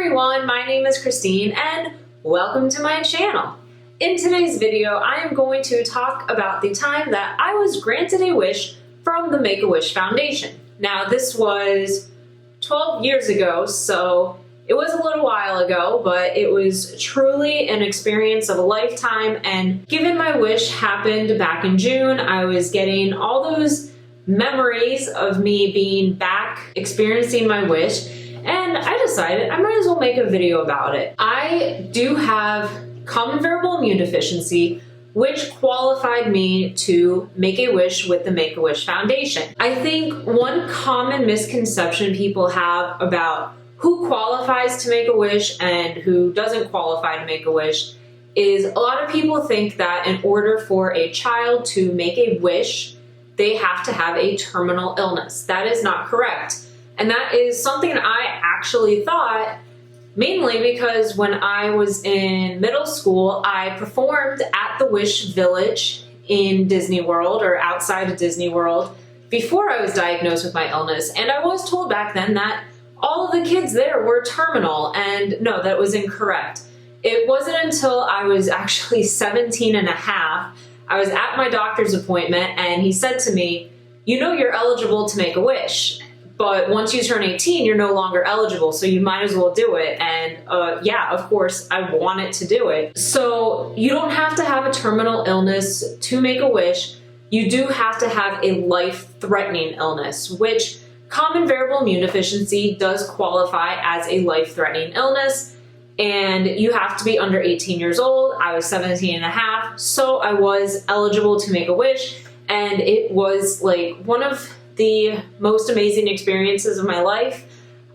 everyone, my name is Christine and welcome to my channel. In today's video, I am going to talk about the time that I was granted a wish from the Make-A-Wish Foundation. Now this was 12 years ago, so it was a little while ago, but it was truly an experience of a lifetime, and given my wish happened back in June, I was getting all those memories of me being back experiencing my wish, and I decided I might as well make a video about it. I do have common variable immune deficiency, which qualified me to make a wish with the Make-A-Wish Foundation. I think one common misconception people have about who qualifies to make a wish and who doesn't qualify to make a wish is a lot of people think that in order for a child to make a wish, they have to have a terminal illness. That is not correct. And that is something I actually thought, mainly because when I was in middle school, I performed at the Wish Village in Disney World, or outside of Disney World, before I was diagnosed with my illness. And I was told back then that all of the kids there were terminal, and no, that was incorrect. It wasn't until I was actually 17 and a half, I was at my doctor's appointment, and he said to me, "You know you're eligible to make a wish, but once you turn 18, you're no longer eligible, so you might as well do it." And yeah, of course, I wanted to do it. So you don't have to have a terminal illness to make a wish. You do have to have a life-threatening illness, which common variable immune deficiency does qualify as a life-threatening illness, and you have to be under 18 years old. I was 17 and a half, so I was eligible to make a wish, and it was like one of the most amazing experiences of my life.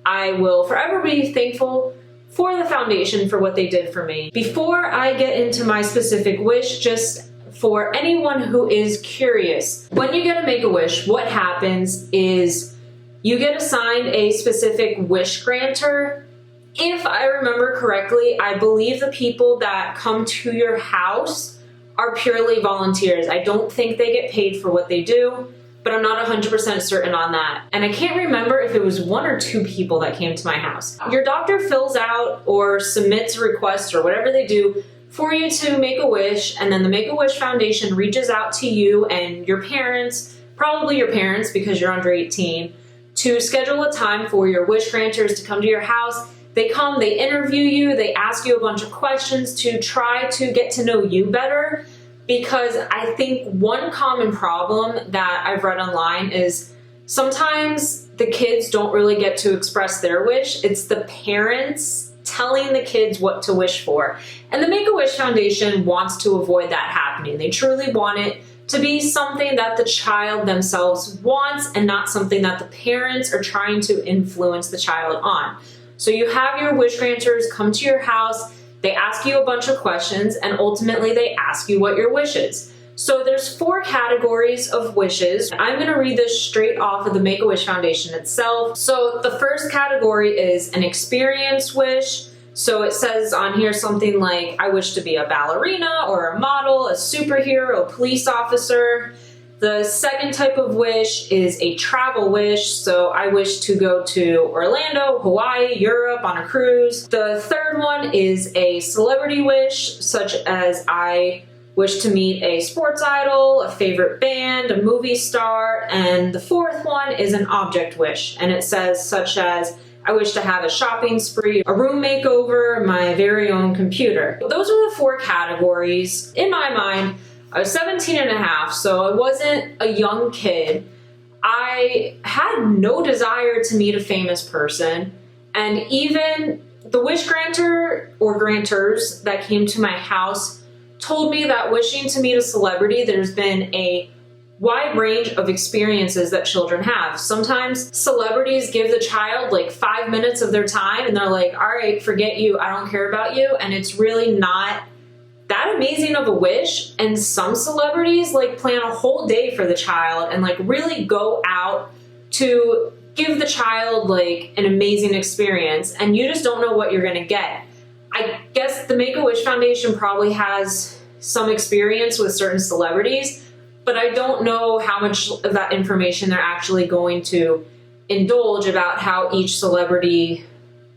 I will forever be thankful for the foundation for what they did for me. Before I get into my specific wish, just for anyone who is curious, when you get a Make-A-Wish, what happens is you get assigned a specific wish grantor. If I remember correctly, I believe the people that come to your house are purely volunteers. I don't think they get paid for what they do, but I'm not 100% certain on that. And I can't remember if it was one or two people that came to my house. Your doctor fills out or submits a request or whatever they do for you to make a wish, and then the Make-A-Wish Foundation reaches out to you and your parents, probably your parents because you're under 18, to schedule a time for your wish grantors to come to your house. They come, they interview you, they ask you a bunch of questions to try to get to know you better. Because I think one common problem that I've read online is sometimes the kids don't really get to express their wish. It's the parents telling the kids what to wish for. And the Make-A-Wish Foundation wants to avoid that happening. They truly want it to be something that the child themselves wants and not something that the parents are trying to influence the child on. So you have your wish grantors come to your house, they ask you a bunch of questions, and ultimately they ask you what your wish is. So there's 4 categories of wishes. I'm gonna read this straight off of the Make-A-Wish Foundation itself. So the first category is an experience wish. So it says on here something like, I wish to be a ballerina or a model, a superhero, a police officer. The second type of wish is a travel wish. So I wish to go to Orlando, Hawaii, Europe on a cruise. The third one is a celebrity wish, such as I wish to meet a sports idol, a favorite band, a movie star. And the fourth one is an object wish. And it says such as, I wish to have a shopping spree, a room makeover, my very own computer. Those are the 4 categories. In my mind, I was 17 and a half, so I wasn't a young kid. I had no desire to meet a famous person, and even the wish grantor or grantors that came to my house told me that wishing to meet a celebrity, there's been a wide range of experiences that children have. Sometimes celebrities give the child like 5 minutes of their time and they're like, all right, forget you, I don't care about you, and it's really not that amazing of a wish. And some celebrities like plan a whole day for the child and like really go out to give the child like an amazing experience, and you just don't know what you're gonna get. I guess the Make-A-Wish Foundation probably has some experience with certain celebrities, but I don't know how much of that information they're actually going to indulge about how each celebrity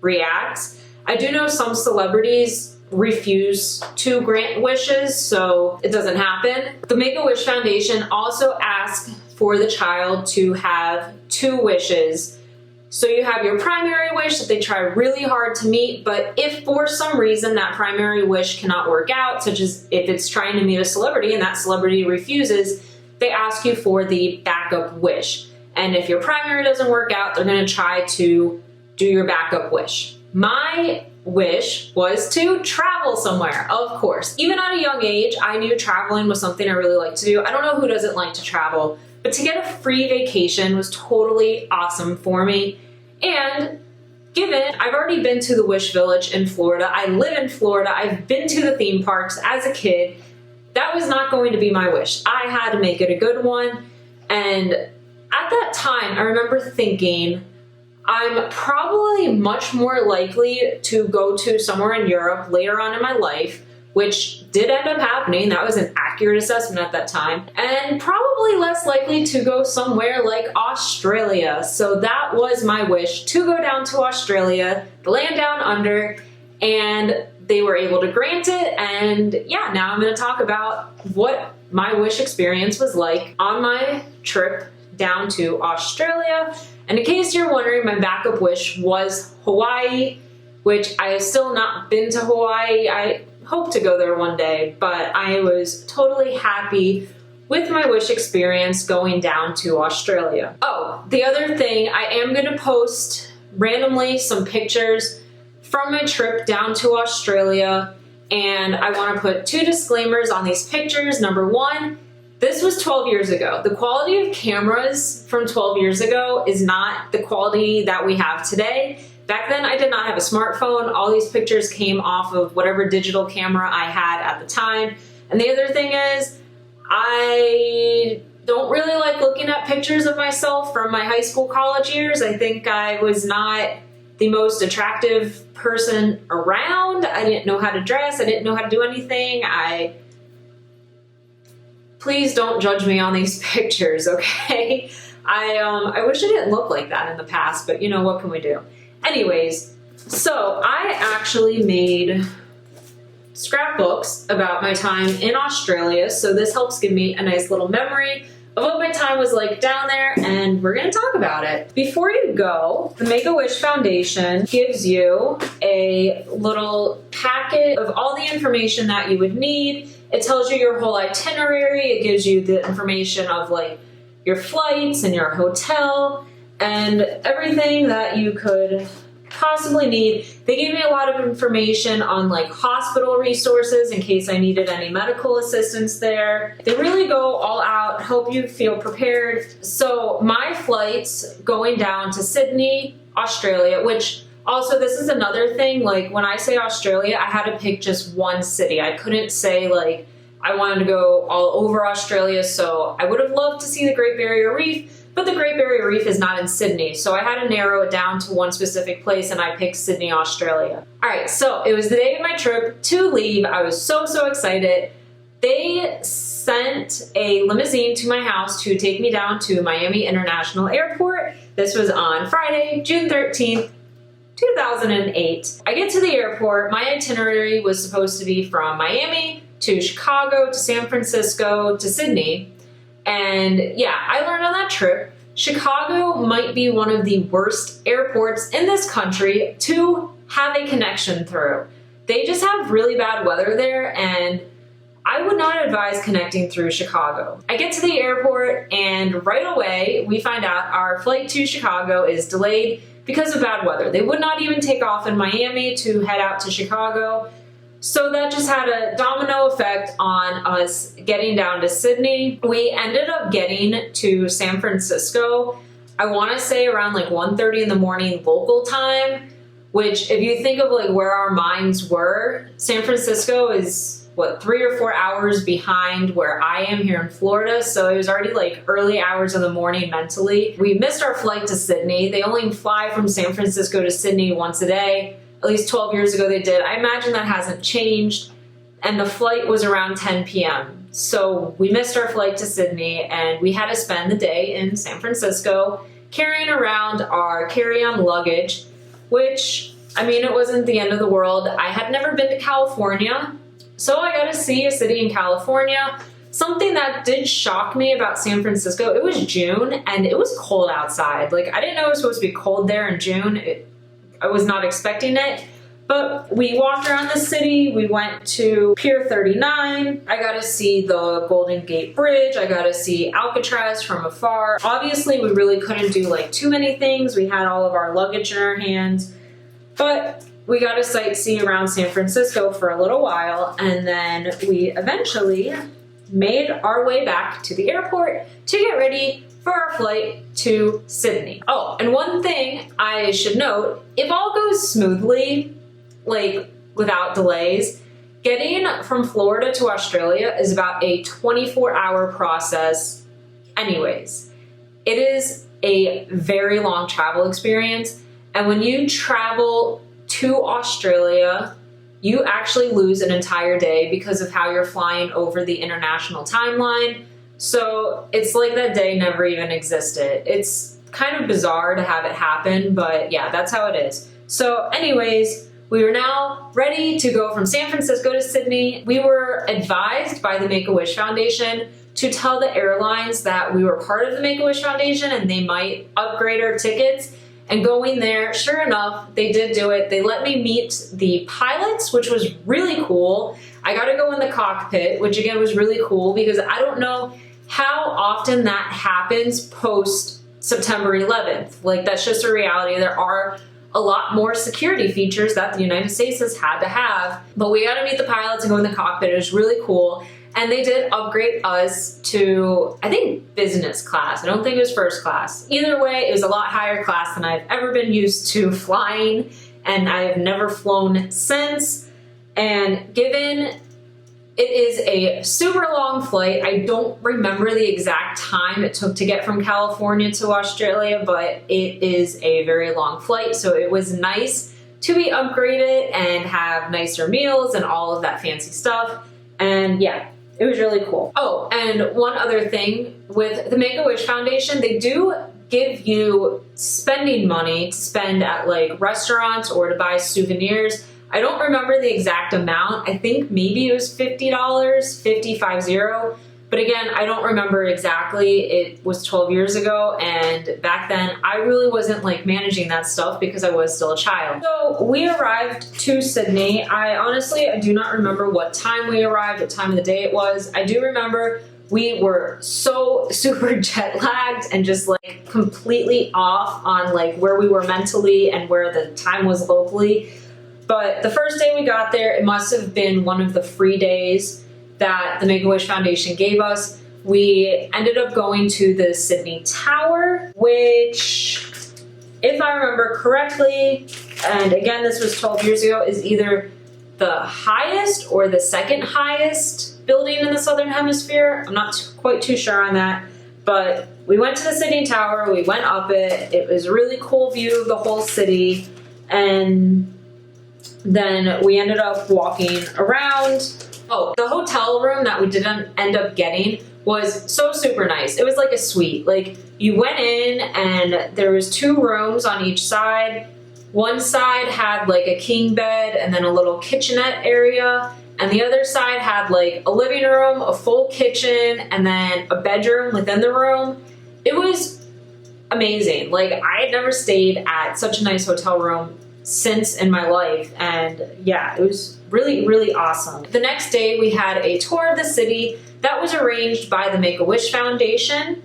reacts. I do know some celebrities refuse to grant wishes, so it doesn't happen. The Make-A-Wish Foundation also asks for the child to have 2 wishes. So you have your primary wish that they try really hard to meet, but if for some reason that primary wish cannot work out, such as if it's trying to meet a celebrity and that celebrity refuses, they ask you for the backup wish. And if your primary doesn't work out, they're going to try to do your backup wish. My wish was to travel somewhere, of course. Even at a young age, I knew traveling was something I really liked to do. I don't know who doesn't like to travel, but to get a free vacation was totally awesome for me. And given I've already been to the Wish Village in Florida, I live in Florida, I've been to the theme parks as a kid, that was not going to be my wish. I had to make it a good one. And at that time, I remember thinking, I'm probably much more likely to go to somewhere in Europe later on in my life, which did end up happening. That was an accurate assessment at that time. And probably less likely to go somewhere like Australia. So that was my wish, to go down to Australia, the land down under, and they were able to grant it. And yeah, now I'm going to talk about what my wish experience was like on my trip down to Australia. And in case you're wondering, my backup wish was Hawaii, which I have still not been to Hawaii. I hope to go there one day, but I was totally happy with my wish experience going down to Australia. Oh, the other thing, I am going to post randomly some pictures from my trip down to Australia, and I want to put 2 disclaimers on these pictures. Number 1, this was 12 years ago. The quality of cameras from 12 years ago is not the quality that we have today. Back then, I did not have a smartphone. All these pictures came off of whatever digital camera I had at the time. And the other thing is, I don't really like looking at pictures of myself from my high school, college years. I think I was not the most attractive person around. I didn't know how to dress. I didn't know how to do anything. Please don't judge me on these pictures, okay? I wish I didn't look like that in the past, but you know, what can we do? Anyways, so I actually made scrapbooks about my time in Australia, so this helps give me a nice little memory of what my time was like down there, and we're going to talk about it. Before you go, the Make-A-Wish Foundation gives you a little packet of all the information that you would need. It tells you your whole itinerary. It gives you the information of like your flights and your hotel and everything that you could possibly need. They gave me a lot of information on like hospital resources in case I needed any medical assistance there. They really go all out, help you feel prepared. So my flights going down to Sydney, Australia, which also this is another thing, like when I say Australia, I had to pick just one city. I couldn't say like I wanted to go all over Australia, so I would have loved to see the Great Barrier Reef, but the Great Barrier Reef is not in Sydney, so I had to narrow it down to one specific place, and I picked Sydney, Australia. All right, so it was the day of my trip to leave. I was so excited. They sent a limousine to my house to take me down to Miami International Airport. This was on Friday, June 13th, 2008. I get to the airport. My itinerary was supposed to be from Miami to Chicago to San Francisco to Sydney. And yeah, I learned on that trip, Chicago might be one of the worst airports in this country to have a connection through. They just have really bad weather there, and I would not advise connecting through Chicago. I get to the airport, and right away we find out our flight to Chicago is delayed because of bad weather. They would not even take off in Miami to head out to Chicago. So that just had a domino effect on us getting down to Sydney. We ended up getting to San Francisco, I want to say around like 1:30 in the morning local time, which if you think of like where our minds were, San Francisco is what, 3 or 4 hours behind where I am here in Florida. So it was already like early hours of the morning mentally. We missed our flight to Sydney. They only fly from San Francisco to Sydney once a day. At least 12 years ago they did. I imagine that hasn't changed. And the flight was around 10 p.m. So we missed our flight to Sydney, and we had to spend the day in San Francisco carrying around our carry-on luggage, which I mean, it wasn't the end of the world. I had never been to California, so I got to see a city in California. Something that did shock me about San Francisco, it was June and it was cold outside. Like, I didn't know it was supposed to be cold there in June. I was not expecting it. But we walked around the city, we went to Pier 39, I got to see the Golden Gate Bridge, I got to see Alcatraz from afar. Obviously, we really couldn't do like too many things. We had all of our luggage in our hands, but we got to sightsee around San Francisco for a little while, and then we eventually made our way back to the airport to get ready for our flight to Sydney. Oh, and one thing I should note, if all goes smoothly, like without delays, getting from Florida to Australia is about a 24-hour process anyways. It is a very long travel experience, and when you travel to Australia, you actually lose an entire day because of how you're flying over the international timeline. So it's like that day never even existed. It's kind of bizarre to have it happen, but yeah, that's how it is. So anyways, we are now ready to go from San Francisco to Sydney. We were advised by the Make-A-Wish Foundation to tell the airlines that we were part of the Make-A-Wish Foundation and they might upgrade our tickets. And going there, sure enough, they did do it. They let me meet the pilots, which was really cool. I got to go in the cockpit, which again was really cool because I don't know how often that happens post September 11th. Like, that's just a reality. There are a lot more security features that the United States has had to have, but we got to meet the pilots and go in the cockpit. It was really cool. And they did upgrade us to, I think, business class. I don't think it was first class. Either way, it was a lot higher class than I've ever been used to flying, and I have never flown since. And given it is a super long flight, I don't remember the exact time it took to get from California to Australia, but it is a very long flight, so it was nice to be upgraded and have nicer meals and all of that fancy stuff. And yeah, it was really cool. Oh, and one other thing with the Make-A-Wish Foundation, they do give you spending money to spend at like restaurants or to buy souvenirs. I don't remember the exact amount. I think maybe it was $50, $50. But again, I don't remember exactly. It was 12 years ago, and back then I really wasn't like managing that stuff because I was still a child. So we arrived to Sydney. I do not remember what time we arrived, what time of the day it was. I do remember we were so super jet lagged and just like completely off on like where we were mentally and where the time was locally. But the first day we got there, it must have been one of the free days that the Make-A-Wish Foundation gave us. We ended up going to the Sydney Tower, which, if I remember correctly, and again, this was 12 years ago, is either the highest or the second highest building in the Southern Hemisphere. I'm not quite too sure on that, but we went to the Sydney Tower, we went up it. It was a really cool view of the whole city, and then we ended up walking around. Oh, the hotel room that we didn't end up getting was so super nice. It was like a suite. Like, you went in and there was 2 rooms on each side. One side had like a king bed and then a little kitchenette area. And the other side had like a living room, a full kitchen, and then a bedroom within the room. It was amazing. Like, I had never stayed at such a nice hotel room since in my life, and yeah, it was really, really awesome. The next day we had a tour of the city that was arranged by the Make-A-Wish Foundation.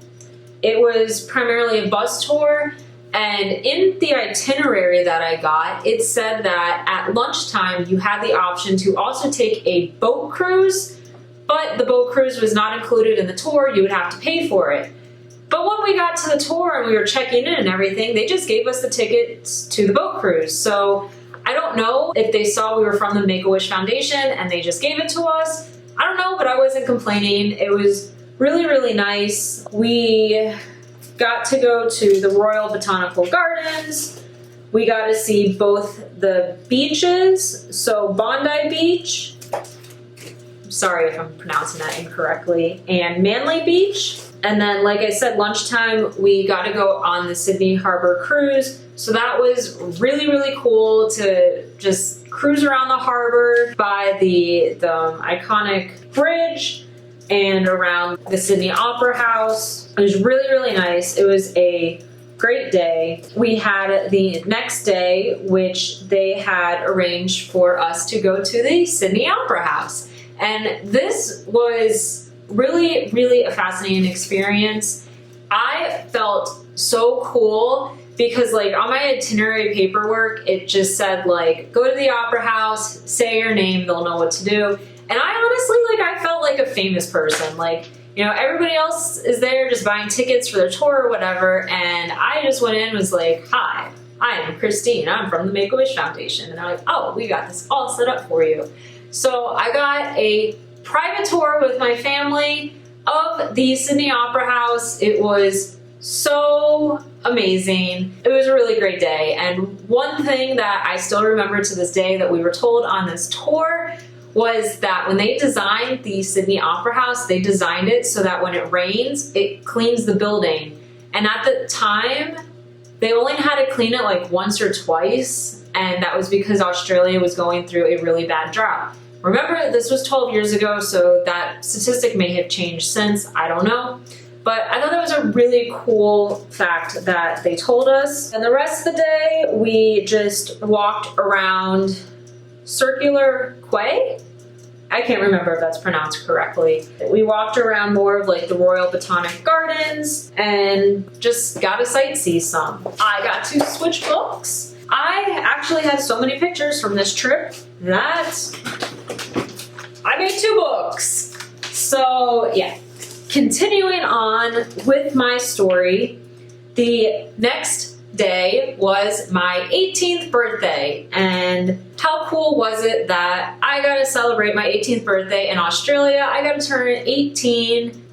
It was primarily a bus tour, and in the itinerary that I got, it said that at lunchtime you had the option to also take a boat cruise, but the boat cruise was not included in the tour. You would have to pay for it. But when we got to the tour and we were checking in and everything, they just gave us the tickets to the boat cruise. So I don't know if they saw we were from the Make-A-Wish Foundation and they just gave it to us. I don't know, but I wasn't complaining. It was really, really nice. We got to go to the Royal Botanical Gardens. We got to see both the beaches, so Bondi Beach, sorry if I'm pronouncing that incorrectly, and Manly Beach. And then, like I said, lunchtime, we got to go on the Sydney Harbor cruise. So that was really, really cool to just cruise around the harbor by the iconic bridge and around the Sydney Opera House. It was really, really nice. It was a great day. We had the next day, which they had arranged for us to go to the Sydney Opera House. And this was really, really a fascinating experience. I felt so cool because like on my itinerary paperwork, it just said like, go to the Opera House, say your name, they'll know what to do. And I honestly, like I felt like a famous person. Like, you know, everybody else is there just buying tickets for their tour or whatever. And I just went in and was like, hi, I am Christine. I'm from the Make-A-Wish Foundation. And they're like, oh, we got this all set up for you. So I got a private tour with my family of the Sydney Opera House. It was so amazing. It was a really great day. And one thing that I still remember to this day that we were told on this tour was that when they designed the Sydney Opera House, they designed it so that when it rains, it cleans the building. And at the time, they only had to clean it like once or twice, and that was because Australia was going through a really bad drought. Remember, this was 12 years ago, so that statistic may have changed since, I don't know. But I thought that was a really cool fact that they told us. And the rest of the day, we just walked around Circular Quay. I can't remember if that's pronounced correctly. We walked around more of like the Royal Botanic Gardens and just got to sightsee some. I got to switch books. I actually had so many pictures from this trip that I made 2 books. So yeah, continuing on with my story, the next day was my 18th birthday, and how cool was it that I got to celebrate my 18th birthday in Australia. I got to turn 18.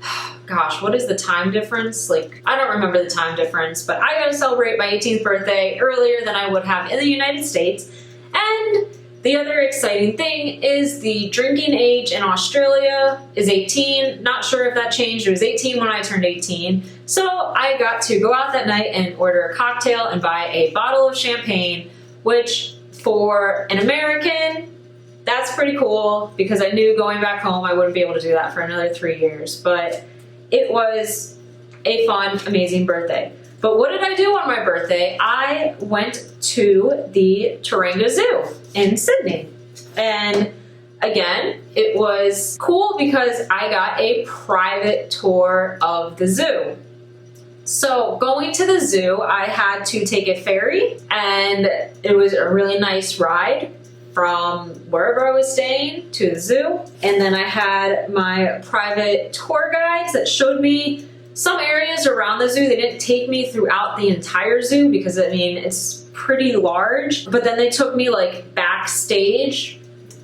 Gosh, what is the time difference? Like, I don't remember the time difference, but I got to celebrate my 18th birthday earlier than I would have in the United States. And the other exciting thing is the drinking age in Australia is 18. Not sure if that changed. It was 18 when I turned 18. So I got to go out that night and order a cocktail and buy a bottle of champagne, which for an American, that's pretty cool because I knew going back home I wouldn't be able to do that for another 3 years. But it was a fun, amazing birthday. But what did I do on my birthday? I went to the Taronga Zoo in Sydney. And again, it was cool because I got a private tour of the zoo. So going to the zoo, I had to take a ferry, and it was a really nice ride from wherever I was staying to the zoo. And then I had my private tour guides that showed me some areas around the zoo. They didn't take me throughout the entire zoo because, I mean, it's pretty large. But then they took me like backstage,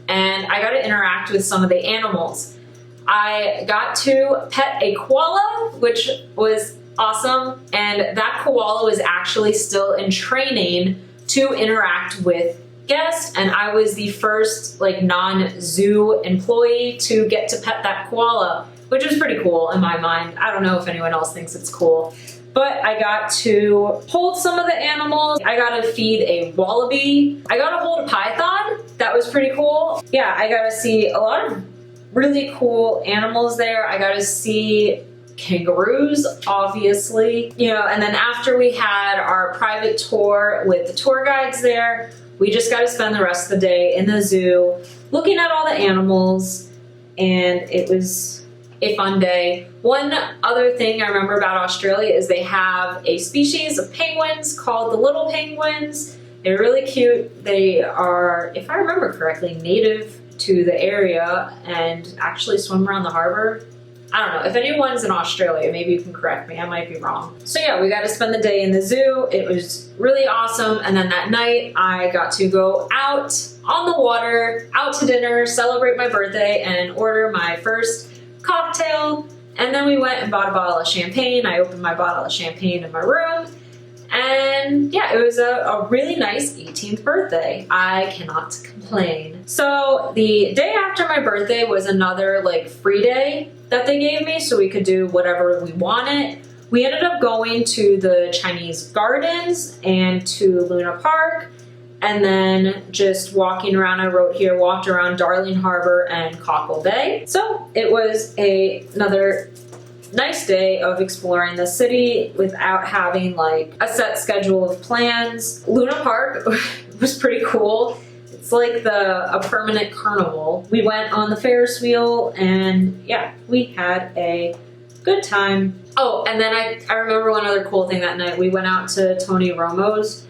and I got to interact with some of the animals. I got to pet a koala, which was awesome. And that koala was actually still in training to interact with guests. And I was the first like non-zoo employee to get to pet that koala, which was pretty cool in my mind. I don't know if anyone else thinks it's cool. But I got to hold some of the animals. I got to feed a wallaby. I got to hold a python. That was pretty cool. Yeah, I got to see a lot of really cool animals there. I got to see kangaroos, obviously. You know, and then after we had our private tour with the tour guides there, we just got to spend the rest of the day in the zoo looking at all the animals, and it was a fun day. One other thing I remember about Australia is they have a species of penguins called the little penguins. They're really cute. They are, if I remember correctly, native to the area and actually swim around the harbor. I don't know. If anyone's in Australia, maybe you can correct me. I might be wrong. So yeah, we got to spend the day in the zoo. It was really awesome. And then that night I got to go out on the water, out to dinner, celebrate my birthday, and order my first cocktail. And then we went and bought a bottle of champagne. I opened my bottle of champagne in my room. And yeah, it was a really nice 18th birthday. I cannot complain. So the day after my birthday was another like free day. that they gave me so we could do whatever we wanted. We ended up going to the Chinese gardens and to Luna Park, and then just walking around. I wrote here, walked around Darling Harbor and Cockle Bay. So it was another nice day of exploring the city without having like a set schedule of plans. Luna Park was pretty cool. It's like a permanent carnival. We went on the Ferris wheel and yeah, we had a good time. Oh, and then I remember one other cool thing that night. We went out to Tony Romo's,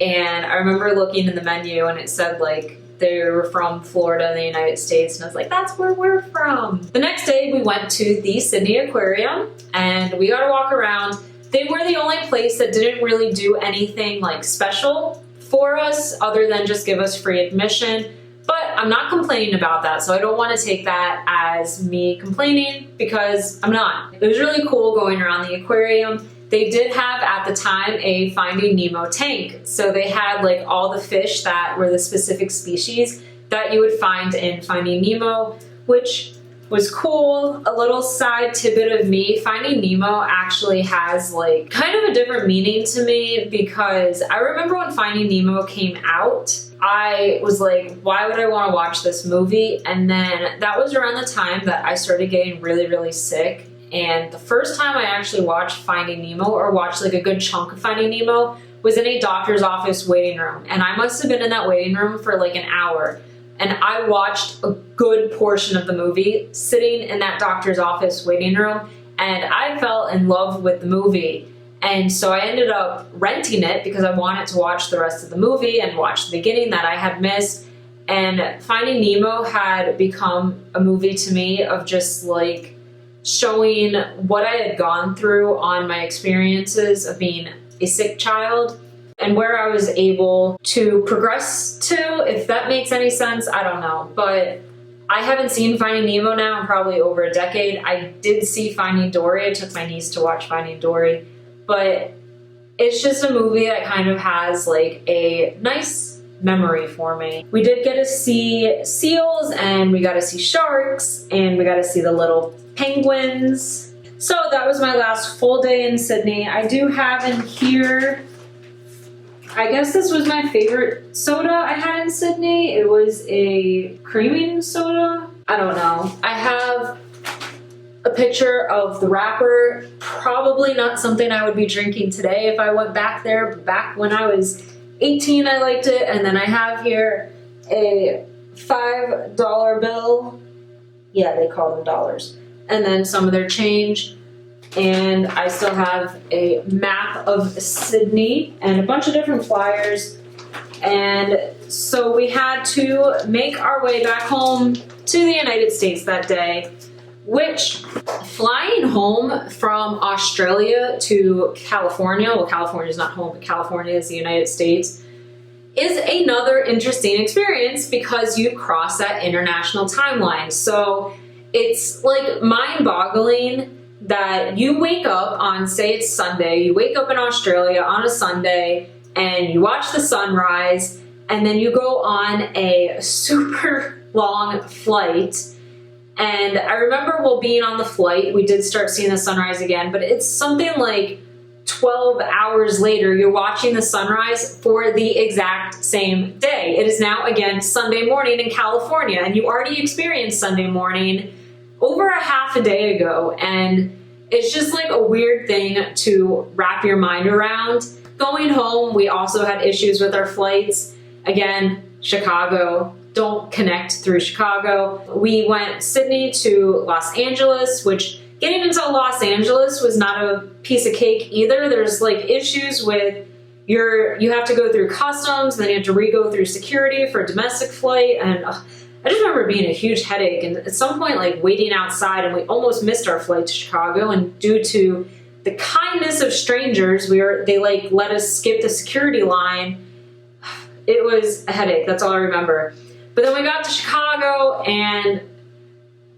and I remember looking in the menu and it said like they were from Florida in the United States, and I was like, that's where we're from. The next day we went to the Sydney Aquarium and we got to walk around. They were the only place that didn't really do anything like special for us other than just give us free admission. But I'm not complaining about that, so I don't want to take that as me complaining, because I'm not. It was really cool going around the aquarium. They did have at the time a Finding Nemo tank, so they had like all the fish that were the specific species that you would find in Finding Nemo, which was cool. A little side tidbit of me, Finding Nemo actually has like kind of a different meaning to me, because I remember when Finding Nemo came out, I was like, why would I want to watch this movie? And then that was around the time that I started getting really, really sick. And the first time I actually watched Finding Nemo, or watched like a good chunk of Finding Nemo, was in a doctor's office waiting room. And I must have been in that waiting room for like an hour. And I watched a good portion of the movie sitting in that doctor's office waiting room. And I fell in love with the movie. And so I ended up renting it because I wanted to watch the rest of the movie and watch the beginning that I had missed. And Finding Nemo had become a movie to me of just like showing what I had gone through on my experiences of being a sick child, and where I was able to progress to, if that makes any sense. I don't know, but I haven't seen Finding Nemo now in probably over a decade. I did see Finding Dory. I took my niece to watch Finding Dory, but it's just a movie that kind of has like a nice memory for me. We did get to see seals, and we got to see sharks, and we got to see the little penguins. So that was my last full day in Sydney. I do have in here, I guess this was my favorite soda I had in Sydney. It was a creaming soda. I don't know. I have a picture of the wrapper. Probably not something I would be drinking today if I went back there, but back when I was 18 I liked it. And then I have here a $5 bill. Yeah, they call them dollars. And then some of their change. And I still have a map of Sydney and a bunch of different flyers. And so we had to make our way back home to the United States that day, which, flying home from Australia to California, well, California is not home, but California is the United States, is another interesting experience because you cross that international timeline. So it's like mind-boggling that you wake up on, say it's Sunday, you wake up in Australia on a Sunday and you watch the sunrise, and then you go on a super long flight. And I remember while being on the flight, we did start seeing the sunrise again, but it's something like 12 hours later, you're watching the sunrise for the exact same day. It is now again Sunday morning in California, and you already experienced Sunday morning over a half a day ago, and it's just like a weird thing to wrap your mind around. Going home, we also had issues with our flights. Again, Chicago, don't connect through Chicago. We went Sydney to Los Angeles, which getting into Los Angeles was not a piece of cake either. There's like issues with you have to go through customs, then you have to re-go through security for a domestic flight, and I just remember being a huge headache, and at some point like waiting outside, and we almost missed our flight to Chicago, and due to the kindness of strangers, they like let us skip the security line. It was a headache, that's all I remember. But then we got to Chicago and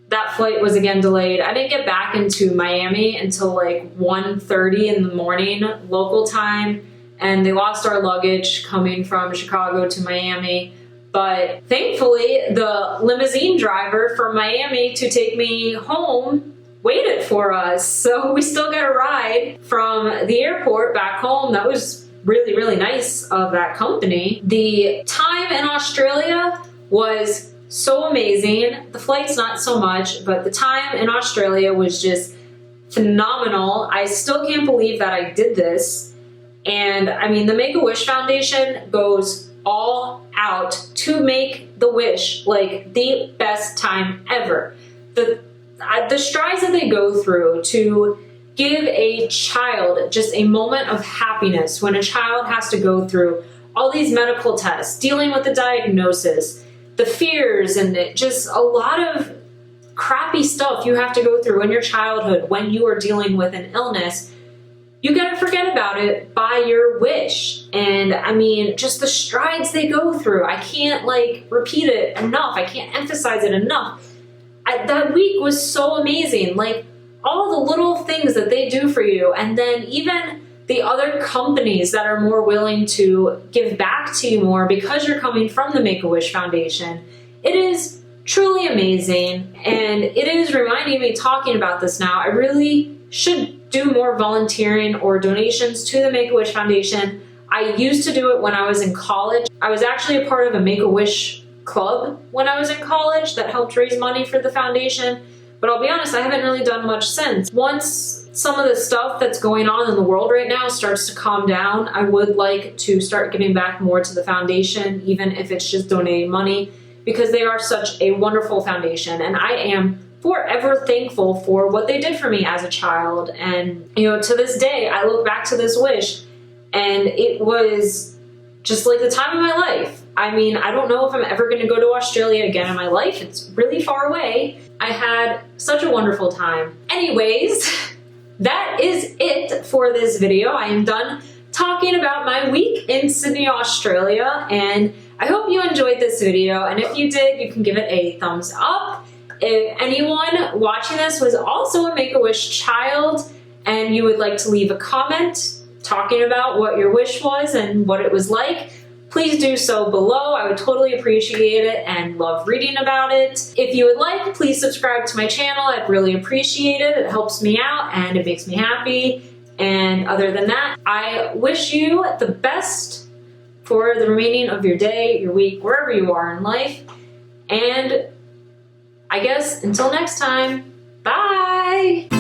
that flight was again delayed. I didn't get back into Miami until like 1:30 in the morning local time, and they lost our luggage coming from Chicago to Miami. But thankfully, the limousine driver from Miami to take me home waited for us. So we still got a ride from the airport back home. That was really, really nice of that company. The time in Australia was so amazing. The flight's not so much, but the time in Australia was just phenomenal. I still can't believe that I did this. And I mean, the Make-A-Wish Foundation goes all out to make the wish like the best time ever. The strides that they go through to give a child just a moment of happiness when a child has to go through all these medical tests, dealing with the diagnosis, the fears, and just a lot of crappy stuff you have to go through in your childhood when you are dealing with an illness. You gotta forget about it by your wish. And I mean, just the strides they go through, I can't repeat it enough. I can't emphasize it enough. That week was so amazing. Like all the little things that they do for you, and then even the other companies that are more willing to give back to you more because you're coming from the Make-A-Wish Foundation. It is truly amazing, and it is reminding me, talking about this now, I really should do more volunteering or donations to the Make-A-Wish Foundation. I used to do it when I was in college. I was actually a part of a Make-A-Wish club when I was in college that helped raise money for the foundation, but I'll be honest, I haven't really done much since. Once some of the stuff that's going on in the world right now starts to calm down, I would like to start giving back more to the foundation, even if it's just donating money, because they are such a wonderful foundation, and I am forever thankful for what they did for me as a child. And to this day, I look back to this wish, and it was just like the time of my life. I mean, I don't know if I'm ever going to go to Australia again in my life. It's really far away. I had such a wonderful time. Anyways, that is it for this video. I am done talking about my week in Sydney, Australia, and I hope you enjoyed this video. And if you did, you can give it a thumbs up. If anyone watching this was also a Make-A-Wish child and you would like to leave a comment talking about what your wish was and what it was like, please do so below. I would totally appreciate it and love reading about it. If you would like, please subscribe to my channel. I'd really appreciate it. It helps me out and it makes me happy. And other than that, I wish you the best for the remaining of your day, your week, wherever you are in life. And I guess until next time, bye!